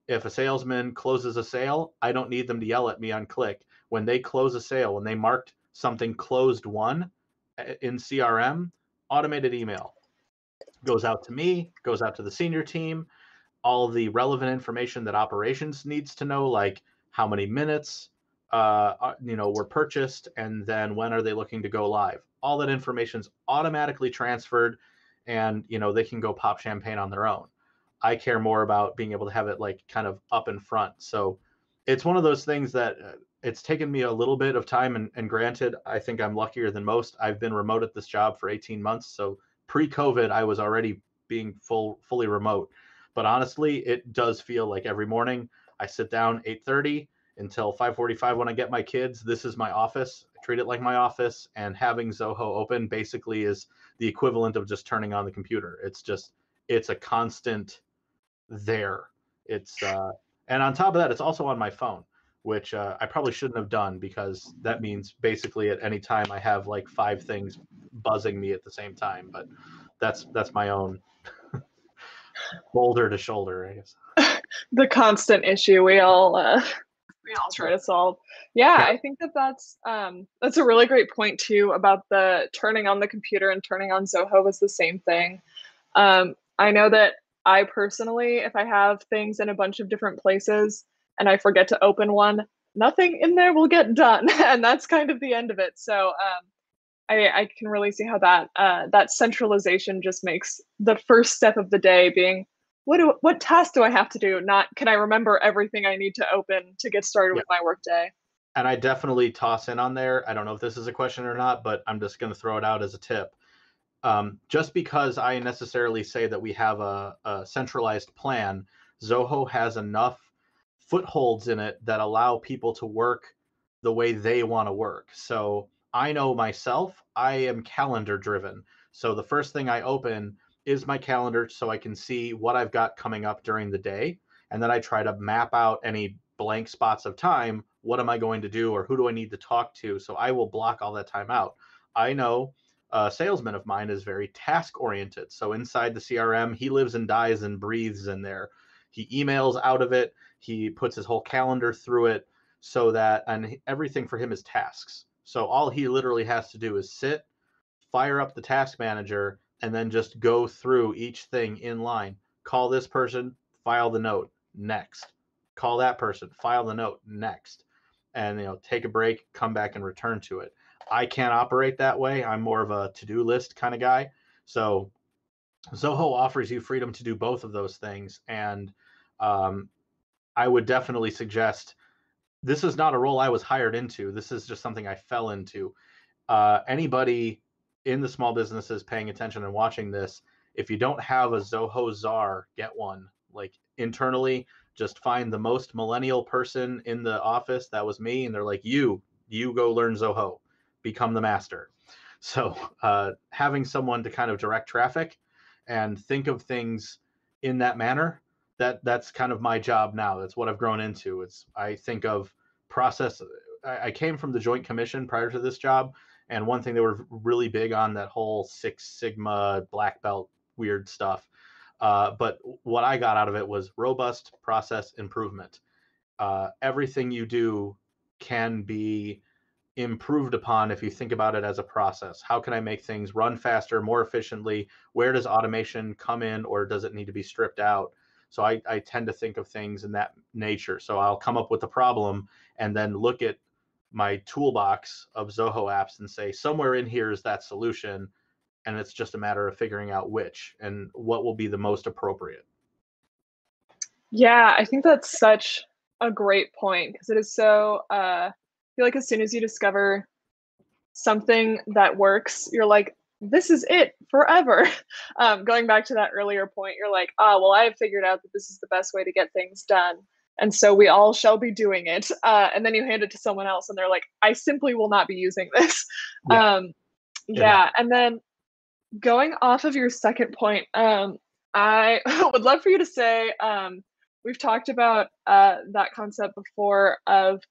If a salesman closes a sale, I don't need them to yell at me on click. When they close a sale, when they marked something closed won in CRM, automated email goes out to me, goes out to the senior team, all the relevant information that operations needs to know, like how many minutes were purchased, and then when are they looking to go live. All that information is automatically transferred, and they can go pop champagne on their own. I care more about being able to have it like kind of up in front. So it's one of those things that it's taken me a little bit of time, and granted, I think I'm luckier than most. I've been remote at this job for 18 months. So pre-COVID, I was already being fully remote. But honestly, it does feel like every morning I sit down 8:30 until 5:45 when I get my kids. This is my office. I treat it like my office, and having Zoho open basically is the equivalent of just turning on the computer. It's a constant there. And on top of that, it's also on my phone, which I probably shouldn't have done, because that means basically at any time I have like 5 things buzzing me at the same time. But that's my own boulder to shoulder, I guess. The constant issue we all try to solve. Yeah, Yeah. I think that's a really great point too, about the turning on the computer and turning on Zoho was the same thing. I know that I personally, if I have things in a bunch of different places and I forget to open one, nothing in there will get done, and that's kind of the end of it. So I can really see how that centralization just makes the first step of the day being, what task do I have to do? Not, can I remember everything I need to open to get started Yeah. with my workday? And I definitely toss in on there. I don't know if this is a question or not, but I'm just going to throw it out as a tip. Just because I necessarily say that we have a centralized plan, Zoho has enough footholds in it that allow people to work the way they want to work. So I know myself, I am calendar driven. So the first thing I open is my calendar so I can see what I've got coming up during the day. And then I try to map out any blank spots of time. What am I going to do, or who do I need to talk to? So I will block all that time out. I know a salesman of mine is very task oriented. So inside the CRM, he lives and dies and breathes in there. He emails out of it. He puts his whole calendar through it, so that, and everything for him is tasks. So all he literally has to do is sit, fire up the task manager, and then just go through each thing in line. Call this person, file the note, next. Call that person, file the note, next. And take a break, come back and return to it. I can't operate that way. I'm more of a to-do list kind of guy. So Zoho offers you freedom to do both of those things. And I would definitely suggest, this is not a role I was hired into. This is just something I fell into. Anybody in the small businesses paying attention and watching this, if you don't have a Zoho czar, get one. Like internally, just find the most millennial person in the office. That was me. And they're like, you go learn Zoho, become the master. So having someone to kind of direct traffic and think of things in that manner, that's kind of my job now. That's what I've grown into. I think of process. I came from the Joint Commission prior to this job, and one thing they were really big on, that whole Six Sigma black belt weird stuff. But what I got out of it was robust process improvement. Everything you do can be improved upon if you think about it as a process. How can I make things run faster, more efficiently? Where does automation come in, or does it need to be stripped out? So I tend to think of things in that nature. So I'll come up with a problem and then look at my toolbox of Zoho apps and say, somewhere in here is that solution. And it's just a matter of figuring out which and what will be the most appropriate. Yeah, I think that's such a great point, because it is so, I feel like as soon as you discover something that works, you're like, this is it forever. Going back to that earlier point, you're like, well, I have figured out that this is the best way to get things done. And so we all shall be doing it. And then you hand it to someone else and they're like, I simply will not be using this. Yeah, Yeah. And then going off of your second point, I would love for you to say, we've talked about that concept before of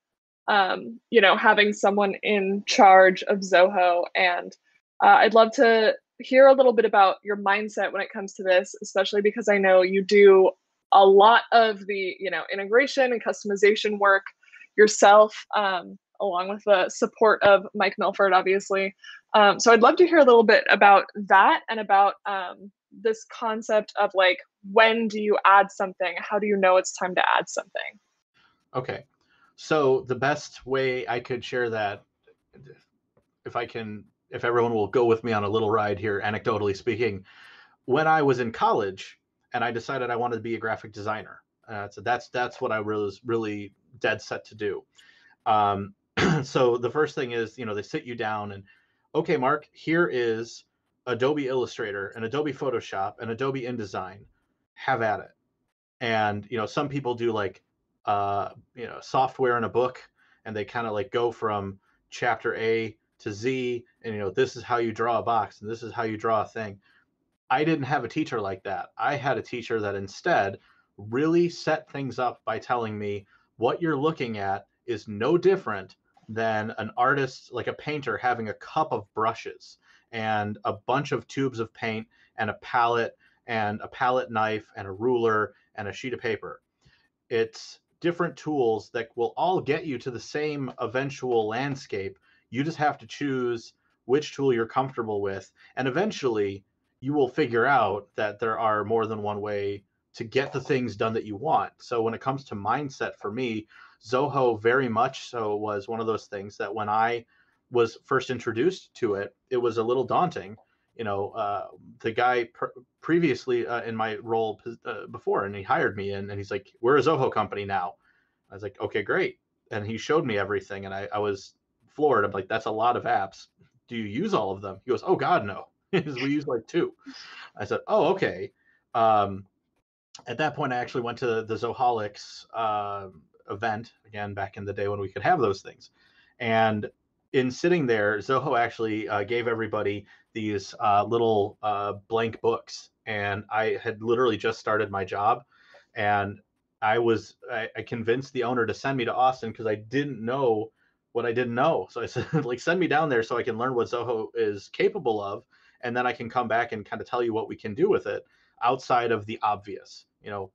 having someone in charge of Zoho. And I'd love to hear a little bit about your mindset when it comes to this, especially because I know you do a lot of the, integration and customization work yourself, along with the support of Mike Milford, obviously. So I'd love to hear a little bit about that and about this concept of like, when do you add something? How do you know it's time to add something? Okay. So the best way I could share that, if everyone will go with me on a little ride here, anecdotally speaking, when I was in college and I decided I wanted to be a graphic designer. So that's what I was really dead set to do. Um, so the first thing is, they sit you down and, okay, Mark, here is Adobe Illustrator and Adobe Photoshop and Adobe InDesign. Have at it. And some people do like software in a book, and they kind of like go from chapter A to Z, and this is how you draw a box and this is how you draw a thing. I didn't have a teacher like that. I had a teacher that instead really set things up by telling me what you're looking at is no different than an artist, like a painter, having a cup of brushes and a bunch of tubes of paint and a palette knife and a ruler and a sheet of paper. It's different tools that will all get you to the same eventual landscape. You just have to choose which tool you're comfortable with. And eventually you will figure out that there are more than one way to get the things done that you want. So when it comes to mindset, for me, Zoho very much so was one of those things that when I was first introduced to it, it was a little daunting. The guy previously in my role before, and he hired me, and he's like, we're a Zoho company now. I was like, okay, great. And he showed me everything, and I was floored. I'm like, that's a lot of apps. Do you use all of them? He goes, oh God, no. We use like 2. I said, oh, okay. At that point, I actually went to the Zoholics event again back in the day when we could have those things. And in sitting there, Zoho actually gave everybody these little blank books. And I had literally just started my job. And I convinced the owner to send me to Austin because I didn't know what I didn't know. So I said, like, send me down there so I can learn what Zoho is capable of. And then I can come back and kind of tell you what we can do with it outside of the obvious.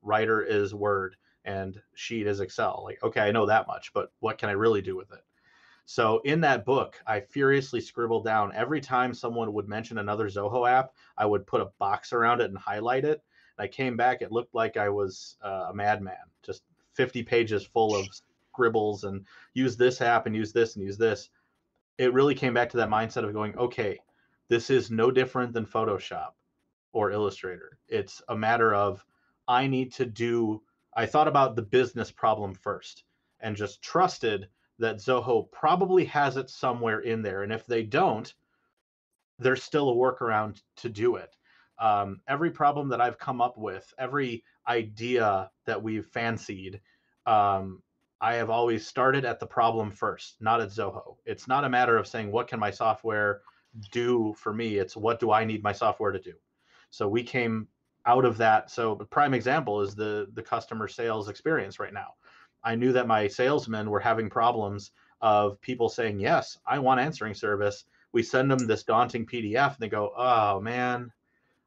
Writer is Word and Sheet is Excel. Like, okay, I know that much, but what can I really do with it? So in that book, I furiously scribbled down every time someone would mention another Zoho app, I would put a box around it and highlight it. And I came back, it looked like I was a madman, just 50 pages full of scribbles and use this app and use this and use this. It really came back to that mindset of going, okay, this is no different than Photoshop or Illustrator. It's a matter of I thought about the business problem first and just trusted that Zoho probably has it somewhere in there. And if they don't, there's still a workaround to do it. Every problem that I've come up with, every idea that we've fancied, I have always started at the problem first, not at Zoho. It's not a matter of saying, what can my software do for me? It's what do I need my software to do? So we came out of that. So the prime example is the customer sales experience right now. I knew that my salesmen were having problems of people saying, yes, I want answering service. We send them this daunting PDF and they go, oh man,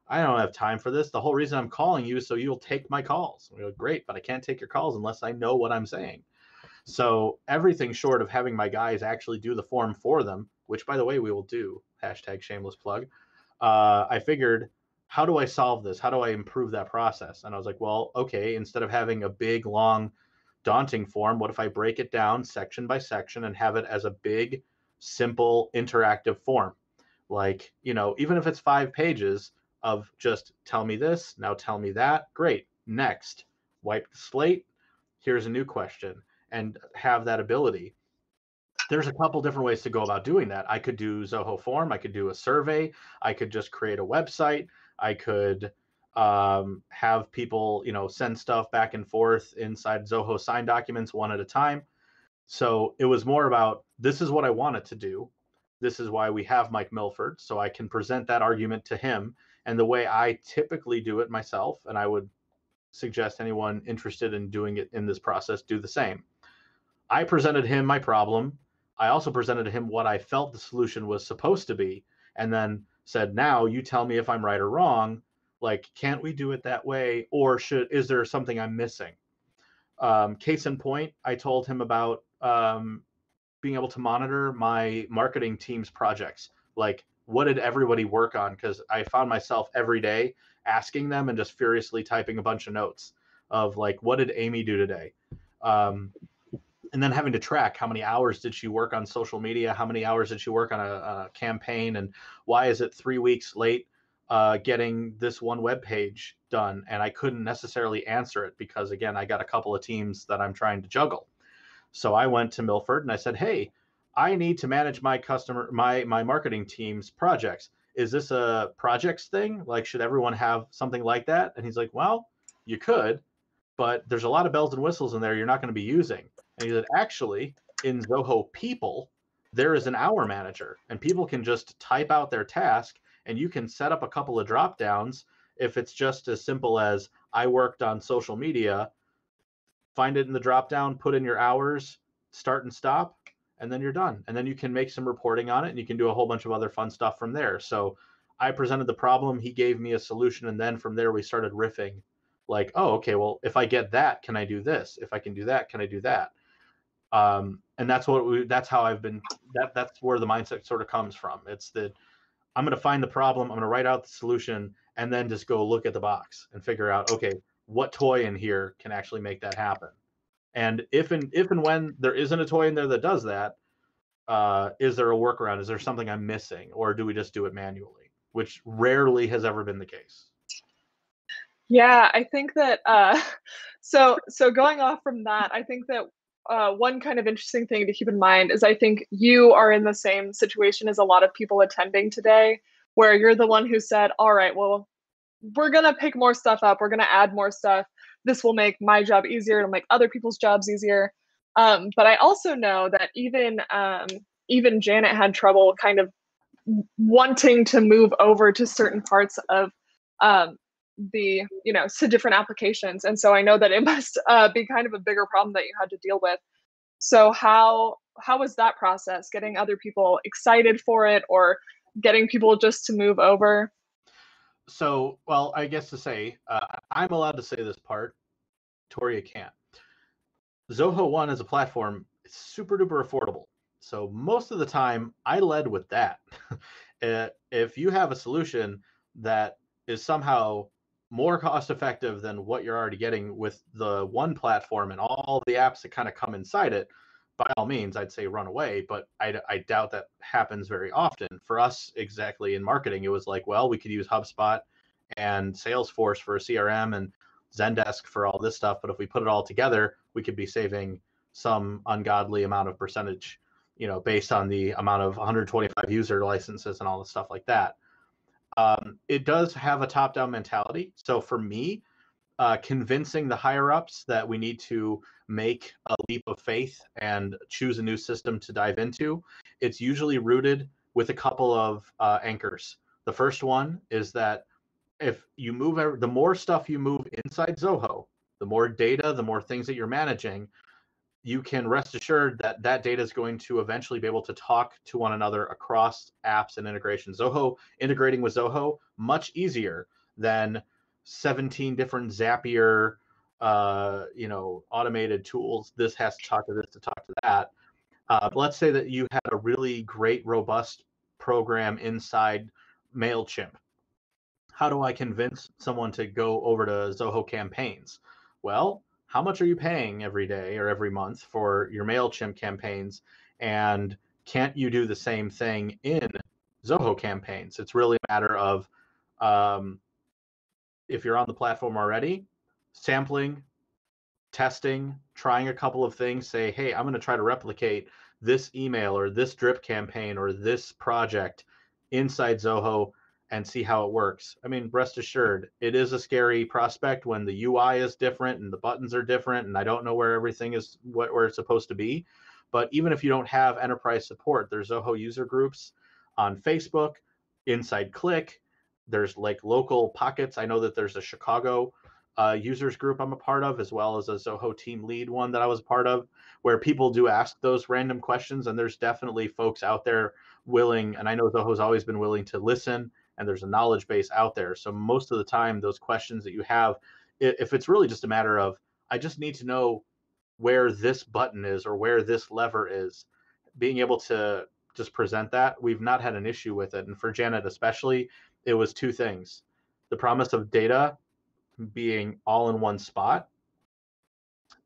I don't have time for this. The whole reason I'm calling you is so you'll take my calls. We go, great, but I can't take your calls unless I know what I'm saying. So everything short of having my guys actually do the form for them, which by the way, we will do, #shameless plug. I figured, how do I solve this? How do I improve that process? And I was like, well, okay, instead of having a big, long, daunting form, what if I break it down section by section and have it as a big, simple, interactive form? Like, even if it's 5 pages of just tell me this, now tell me that, great, next, wipe the slate, here's a new question, and have that ability. There's a couple different ways to go about doing that. I could do Zoho Form. I could do a survey. I could just create a website. I could have people, send stuff back and forth inside Zoho sign documents one at a time. So it was more about, this is what I wanted to do. This is why we have Mike Milford, so I can present that argument to him. And the way I typically do it myself, and I would suggest anyone interested in doing it in this process do the same. I presented him my problem. I also presented to him what I felt the solution was supposed to be, and then said, now you tell me if I'm right or wrong. Like, can't we do it that way? Or is there something I'm missing? Case in point, I told him about being able to monitor my marketing team's projects. Like, what did everybody work on? Because I found myself every day asking them and just furiously typing a bunch of notes of like, what did Amy do today? And then having to track how many hours did she work on social media? How many hours did she work on a campaign? And why is it 3 weeks late getting this one web page done? And I couldn't necessarily answer it because, again, I got a couple of teams that I'm trying to juggle. So I went to Milford and I said, hey, I need to manage my my marketing team's projects. Is this a projects thing? Like, should everyone have something like that? And he's like, well, you could, but there's a lot of bells and whistles in there you're not going to be using. And he said, actually, in Zoho People, there is an hour manager, and people can just type out their task, and you can set up a couple of drop downs. If it's just as simple as I worked on social media, find it in the drop down, put in your hours, start and stop, and then you're done. And then you can make some reporting on it, and you can do a whole bunch of other fun stuff from there. So I presented the problem, he gave me a solution, and then from there we started riffing. Like, oh, okay, well, if I get that, can I do this? If I can do that, can I do that? And that's how I've been, that's where the mindset sort of comes from. It's that I'm going to find the problem, I'm going to write out the solution, and then just go look at the box and figure out, okay, what toy in here can actually make that happen? And if and when there isn't a toy in there that does that, is there a workaround? Is there something I'm missing, or do we just do it manually? Which rarely has ever been the case. Yeah, I think that so going off from that, I think that one kind of interesting thing to keep in mind is I think you are in the same situation as a lot of people attending today, where you're the one who said, all right, well, we're going to pick more stuff up. We're going to add more stuff. This will make my job easier. It'll make other people's jobs easier. But I also know that even Janet had trouble kind of wanting to move over to certain parts of um, to different applications. And so I know that it must be kind of a bigger problem that you had to deal with. So how was that process, getting other people excited for it or getting people just to move over? So, well, I guess to say, I'm allowed to say this part, Toria can't. Zoho One as a platform is super duper affordable. So most of the time, I led with that. If you have a solution that is somehow more cost effective than what you're already getting with the one platform and all the apps that kind of come inside it, by all means, I'd say run away. But I doubt that happens very often. For us, exactly in marketing, it was like, well, we could use HubSpot and Salesforce for a CRM and Zendesk for all this stuff. But if we put it all together, we could be saving some ungodly amount of percentage, based on the amount of 125 user licenses and all the stuff like that. It does have a top-down mentality. So for me, convincing the higher ups that we need to make a leap of faith and choose a new system to dive into, it's usually rooted with a couple of anchors. The first one is that if you move, the more stuff you move inside Zoho, the more data, the more things that you're managing, you can rest assured that that data is going to eventually be able to talk to one another across apps and integrations. Zoho integrating with Zoho, much easier than 17 different Zapier, automated tools. This has to talk to this to talk to that. But let's say that you had a really great, robust program inside MailChimp. How do I convince someone to go over to Zoho campaigns? Well, how much are you paying every day or every month for your MailChimp campaigns? And can't you do the same thing in Zoho campaigns? It's really a matter of if you're on the platform already, sampling, testing, trying a couple of things, say, hey, I'm going to try to replicate this email or this drip campaign or this project inside Zoho and see how it works. I mean, rest assured, it is a scary prospect when the UI is different and the buttons are different and I don't know where everything is, where it's supposed to be. But even if you don't have enterprise support, there's Zoho user groups on Facebook, inside Click. There's like local pockets. I know that there's a Chicago users group I'm a part of, as well as a Zoho team lead one that I was a part of, where people do ask those random questions. And there's definitely folks out there willing, and I know Zoho's always been willing to listen and there's a knowledge base out there. So most of the time, those questions that you have, if it's really just a matter of, I just need to know where this button is or where this lever is, being able to just present that, we've not had an issue with it. And for Janet especially, it was two things: the promise of data being all in one spot,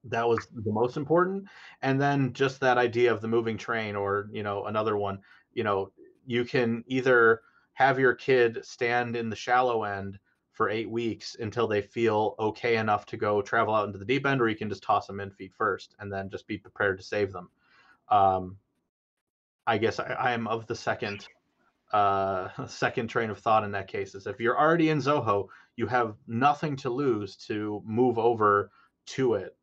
that was the most important, and then just that idea of the moving train, or another one, you can either have your kid stand in the shallow end for 8 weeks until they feel okay enough to go travel out into the deep end, or you can just toss them in feet first and then just be prepared to save them. I guess I am of the second train of thought in that case. Is if you're already in Zoho, you have nothing to lose to move over to it.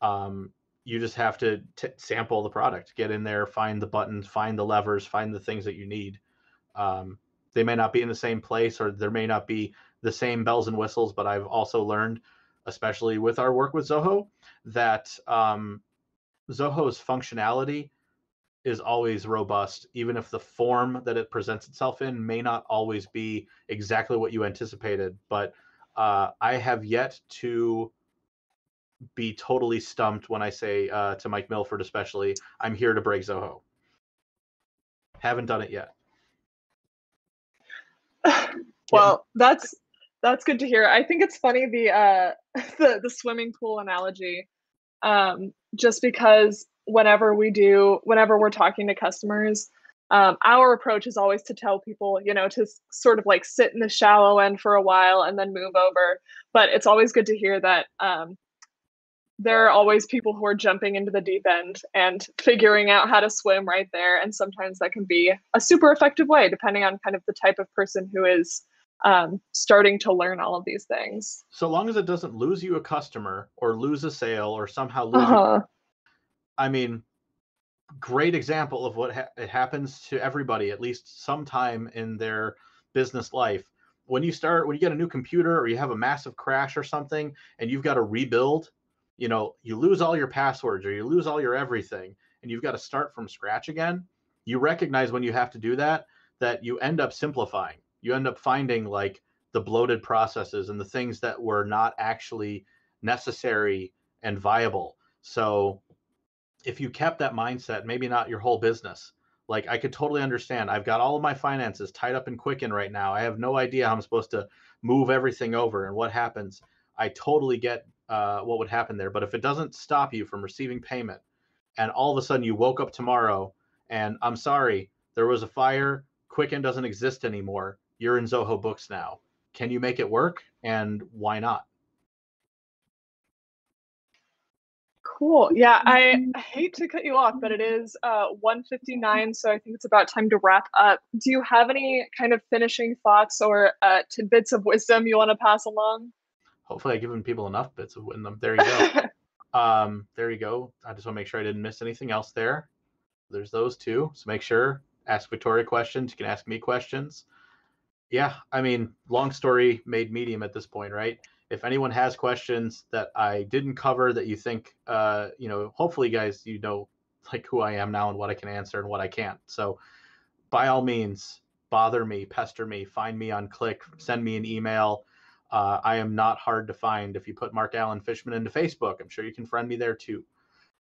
You just have to sample the product, get in there, find the buttons, find the levers, find the things that you need. They may not be in the same place, or there may not be the same bells and whistles, but I've also learned, especially with our work with Zoho, that Zoho's functionality is always robust, even if the form that it presents itself in may not always be exactly what you anticipated. But I have yet to be totally stumped when I say to Mike Milford especially, I'm here to break Zoho. Haven't done it yet. Well, that's good to hear. I think it's funny the swimming pool analogy, just because whenever we're talking to customers, our approach is always to tell people, to sort of like sit in the shallow end for a while and then move over. But it's always good to hear that there are always people who are jumping into the deep end and figuring out how to swim right there. And sometimes that can be a super effective way, depending on kind of the type of person who is starting to learn all of these things. So long as it doesn't lose you a customer or lose a sale or somehow lose you, I mean, great example of what it happens to everybody at least sometime in their business life. When you get a new computer, or you have a massive crash or something, and you've got to rebuild, you lose all your passwords, or you lose all your everything, and you've got to start from scratch again. You recognize when you have to do that you end up simplifying. You end up finding like the bloated processes and the things that were not actually necessary and viable. So if you kept that mindset, maybe not your whole business, like I could totally understand. I've got all of my finances tied up in Quicken right now. I have no idea how I'm supposed to move everything over and what happens. I totally get what would happen there. But if it doesn't stop you from receiving payment, and all of a sudden you woke up tomorrow and, I'm sorry, there was a fire, Quicken doesn't exist anymore, you're in Zoho Books now. Can you make it work? And why not? Cool. Yeah, I hate to cut you off, but it is 1:59, so I think it's about time to wrap up. Do you have any kind of finishing thoughts or tidbits of wisdom you want to pass along? Hopefully I've given people enough bits of wisdom. There you go. There you go. I just want to make sure I didn't miss anything else there. There's those two. So make sure, ask Victoria questions. You can ask me questions. Yeah, I mean, long story made medium at this point, right? If anyone has questions that I didn't cover that you think, hopefully, guys, like who I am now and what I can answer and what I can't. So by all means, bother me, pester me, find me on Click, send me an email. I am not hard to find. If you put Marc Fishman into Facebook, I'm sure you can friend me there too.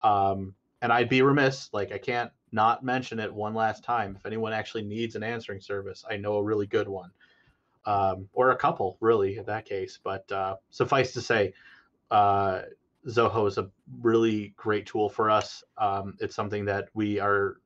And I'd be remiss, like I can't not mention it one last time. If anyone actually needs an answering service, I know a really good one. Or a couple, really, in that case. But suffice to say, Zoho is a really great tool for us. It's something that we are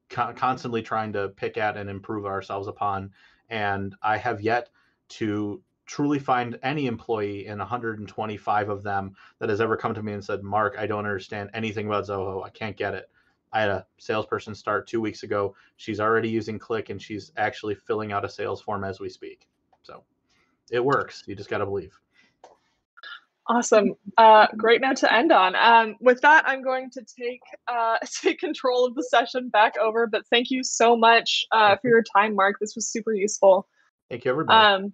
constantly trying to pick at and improve ourselves upon. And I have yet to truly find any employee in 125 of them that has ever come to me and said, Marc, I don't understand anything about Zoho. I can't get it. I had a salesperson start 2 weeks ago. She's already using Click, and she's actually filling out a sales form as we speak. So it works. You just got to believe. Awesome. Great note to end on. With that, I'm going to take control of the session back over. But thank you so much for your time, Marc. This was super useful. Thank you, everybody.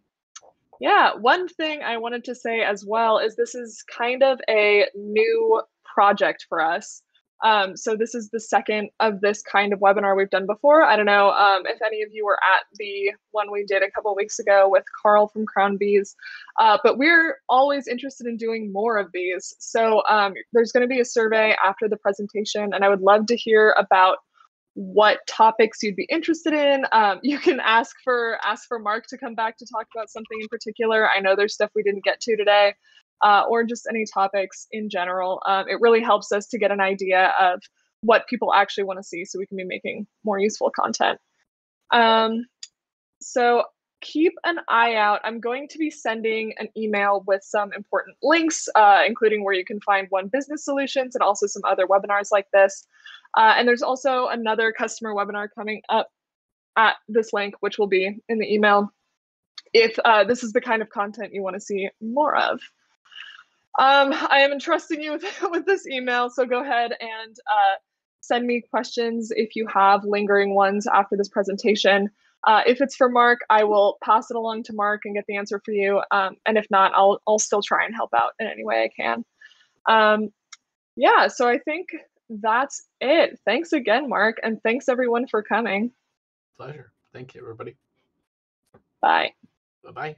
Yeah, one thing I wanted to say as well is this is kind of a new project for us. So this is the second of this kind of webinar we've done before. I don't know if any of you were at the one we did a couple of weeks ago with Carl from Crown Bees, but we're always interested in doing more of these. So there's going to be a survey after the presentation, and I would love to hear about what topics you'd be interested in. You can ask for Marc to come back to talk about something in particular. I know there's stuff we didn't get to today. Or just any topics in general. It really helps us to get an idea of what people actually want to see so we can be making more useful content. So keep an eye out. I'm going to be sending an email with some important links, including where you can find One Business Solutions and also some other webinars like this. And there's also another customer webinar coming up at this link, which will be in the email if this is the kind of content you want to see more of. I am entrusting you with this email, so go ahead and send me questions if you have lingering ones after this presentation. If it's for Marc, I will pass it along to Marc and get the answer for you. And if not, I'll still try and help out in any way I can. Yeah, so I think that's it. Thanks again, Marc, and thanks everyone for coming. Pleasure. Thank you, everybody. Bye. Bye-bye.